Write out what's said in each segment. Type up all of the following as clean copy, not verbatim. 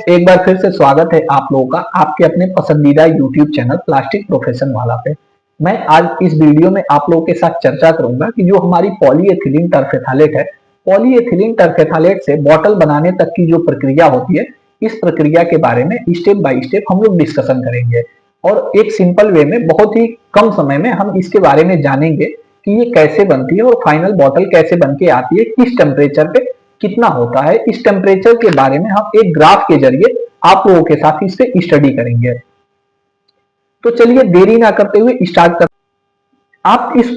एक बार फिर से स्वागत है आप लोगों का आपके अपने पसंदीदा YouTube चैनल प्लास्टिक प्रोफेशन वाला पे। मैं आज इस वीडियो में आप लोगों के साथ चर्चा करूंगा कि जो हमारी पॉलीएथिलीन टरफेथालेट है, पॉलीएथिलीन टरफेथालेट से बॉटल बनाने तक की जो प्रक्रिया होती है, इस प्रक्रिया के बारे में स्टेप बाय स्टेप हम लोग डिस्कशन करेंगे और एक सिंपल वे में बहुत ही कम समय में हम इसके बारे में जानेंगे कि ये कैसे बनती है और फाइनल बॉटल कैसे बन के आती है, किस टेम्परेचर पे कितना होता है। इस टेम्परेचर के बारे में हम एक ग्राफ के जरिए आप लोगों के साथ इस पे स्टडी करेंगे। तो चलिए देरी ना करते हुए स्टार्ट कर। आप इस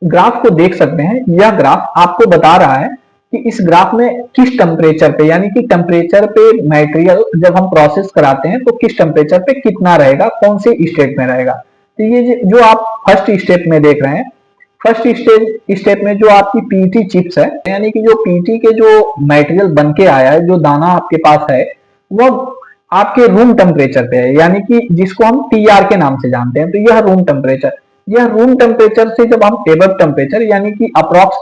ग्राफ को देख सकते हैं। यह ग्राफ आपको बता रहा है कि इस ग्राफ में किस टेम्परेचर पे, यानी कि टेम्परेचर पे मटेरियल जब हम प्रोसेस कराते हैं तो किस टेम्परेचर पे कितना रहेगा, कौन से स्टेट में रहेगा। तो ये जो आप फर्स्ट स्टेप में देख रहे हैं, फर्स्ट स्टेप में जो आपकी पीईटी चिप्स है, यानी कि जो पीईटी के जो मटेरियल बन के आया है, जो दाना आपके पास है, वो आपके रूम टेम्परेचर पे है, यानी कि जिसको हम टीआर के नाम से जानते हैं। तो यह रूम टेम्परेचर से जब हम एबव टेम्परेचर यानी कि अप्रॉक्स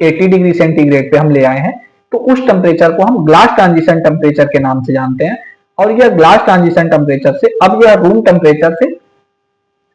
80 डिग्री सेंटीग्रेड पे हम ले आए हैं, तो उस टेम्परेचर को हम ग्लास ट्रांजिशन टेम्परेचर के नाम से जानते हैं। और यह ग्लास ट्रांजिशन टेम्परेचर से अब यह रूम टेम्परेचर से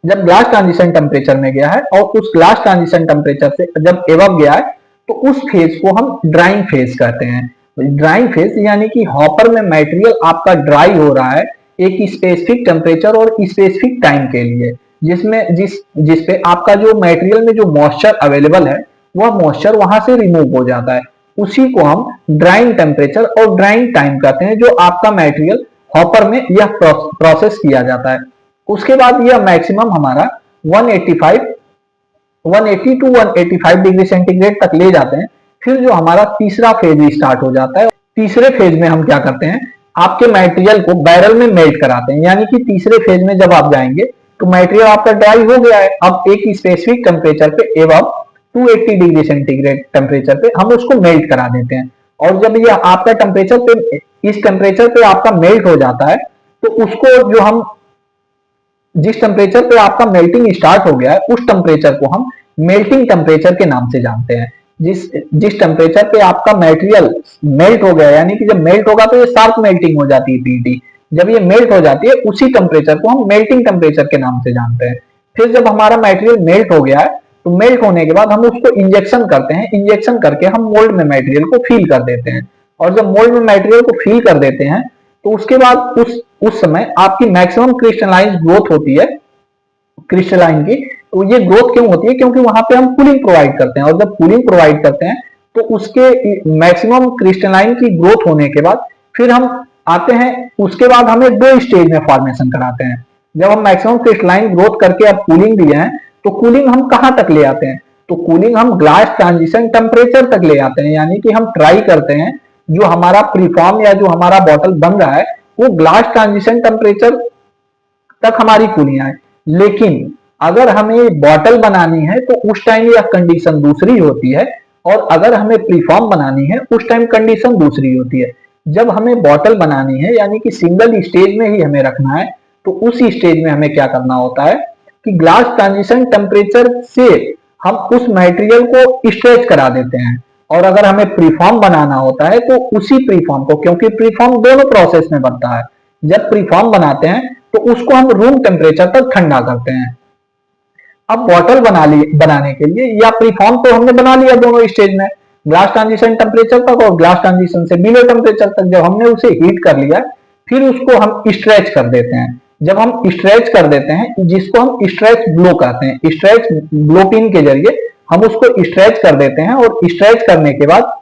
जब ग्लास ट्रांजिशन टेम्परेचर में गया है और उस ग्लास ट्रांजिशन टेम्परेचर से जब एबव गया है, तो उस फेज को हम ड्राइंग फेज कहते हैं। ड्राइंग फेज यानी कि हॉपर में मटेरियल आपका ड्राई हो रहा है एक स्पेसिफिक टेम्परेचर और स्पेसिफिक टाइम के लिए, जिस पे आपका जो मटेरियल में जो मॉइस्चर अवेलेबल है वह मॉइस्चर वहां से रिमूव हो जाता है। उसी को हम ड्राइंग टेम्परेचर और ड्राइंग टाइम कहते हैं, जो आपका मटेरियल हॉपर में यह प्रोसेस किया जाता है। उसके बाद यह मैक्सिमम हमारा 180 टू 185 डिग्री सेंटीग्रेड तक ले जाते हैं। फिर जो हमारा तीसरा फेज स्टार्ट हो जाता है। तीसरे फेज में हम क्या करते हैं, आपके मटेरियल को बैरल में मेल्ट कराते हैं। यानी कि तीसरे फेज में जब आप जाएंगे तो मटेरियल आपका ड्राई हो गया है, अब एक स्पेसिफिक टेम्परेचर पे एबव 280 डिग्री सेंटीग्रेड टेम्परेचर पे हम उसको मेल्ट करा देते हैं। और जब यह आपका टेम्परेचर पे इस टेम्परेचर पे आपका मेल्ट हो जाता है, तो उसको जो हम जिस टेम्परेचर पे आपका मेल्टिंग स्टार्ट हो गया है, उस टेम्परेचर को हम मेल्टिंग टेम्परेचर के नाम से जानते हैं। जिस टेम्परेचर पे आपका मटेरियल मेल्ट हो गया, यानी कि जब मेल्ट होगा तो ये शार्प मेल्टिंग हो जाती है पीईटी, जब ये मेल्ट हो जाती है उसी टेम्परेचर को हम मेल्टिंग टेम्परेचर के नाम से जानते हैं। फिर जब हमारा मटेरियल मेल्ट हो गया है, तो मेल्ट होने के बाद हम उसको इंजेक्शन करते हैं। इंजेक्शन करके हम मोल्ड में मटेरियल को फिल कर देते हैं। और जब मोल्ड में मटेरियल को फिल कर देते हैं, तो उसके बाद उस समय आपकी मैक्सिमम क्रिस्टलाइन ग्रोथ होती है क्रिस्टलाइन की। तो ये ग्रोथ क्यों होती है, क्योंकि वहां पे हम कूलिंग प्रोवाइड करते हैं। और जब कूलिंग प्रोवाइड करते हैं तो उसके मैक्सिमम क्रिस्टलाइन की ग्रोथ होने के बाद फिर हम आते हैं, उसके बाद हमें दो स्टेज में फॉर्मेशन कराते हैं। जब हम मैक्सिमम क्रिस्टलाइन ग्रोथ करके अब कूलिंग दिए हैं, तो कूलिंग हम कहां तक ले आते हैं, तो कूलिंग हम ग्लास ट्रांजिशन टेम्परेचर तक ले आते हैं। यानी कि हम ट्राई करते हैं जो हमारा प्रीफॉर्म या जो हमारा बॉटल बन रहा है वो ग्लास ट्रांजिशन टेम्परेचर तक हमारी कूलिंग आए। लेकिन अगर हमें बॉटल बनानी है तो उस टाइम यह कंडीशन दूसरी होती है, और अगर हमें प्रीफॉर्म बनानी है उस टाइम कंडीशन दूसरी होती है। जब हमें बॉटल बनानी है यानी कि सिंगल स्टेज में ही हमें रखना है, तो उस स्टेज में हमें क्या करना होता है कि ग्लास ट्रांजिशन टेम्परेचर से हम उस मटेरियल को स्ट्रेच करा देते हैं। और अगर हमें प्रीफॉर्म बनाना होता है तो उसी प्रीफॉर्म को, क्योंकि प्रीफॉर्म दोनों प्रोसेस में बनता है, जब प्रीफॉर्म बनाते हैं तो उसको हम रूम टेम्परेचर तक ठंडा करते हैं। अब बॉटल बनाने के लिए या प्रीफॉर्म तो हमने बना लिया दोनों स्टेज में, ग्लास ट्रांजिशन टेम्परेचर तक और ग्लास ट्रांजिशन से बिलो टेम्परेचर तक। जब हमने उसे हीट कर लिया, फिर उसको हम स्ट्रेच कर देते हैं। जब हम स्ट्रेच कर देते हैं, जिसको हम स्ट्रेच ब्लो कहते हैं, स्ट्रेच ब्लो पिन के जरिए हम उसको स्ट्रेच कर देते हैं। और स्ट्रेच करने के बाद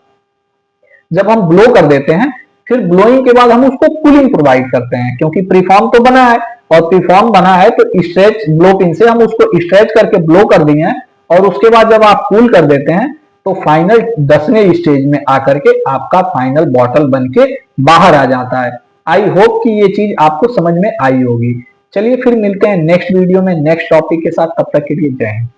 जब हम ब्लो कर देते हैं, फिर ब्लोइंग के बाद हम उसको कूलिंग प्रोवाइड करते हैं, क्योंकि प्रीफॉर्म तो बना है और प्रीफॉर्म बना है तो स्ट्रेच ब्लो पिन से हम उसको स्ट्रेच करके ब्लो कर दिए हैं। और उसके बाद जब आप कूल कर देते हैं तो फाइनल 10वें स्टेज में आकर के आपका फाइनल बॉटल बन के बाहर आ जाता है। आई होप कि ये चीज आपको समझ में आई होगी। चलिए फिर मिलते हैं नेक्स्ट वीडियो में नेक्स्ट टॉपिक के साथ, तब तक के लिए जय हिंद।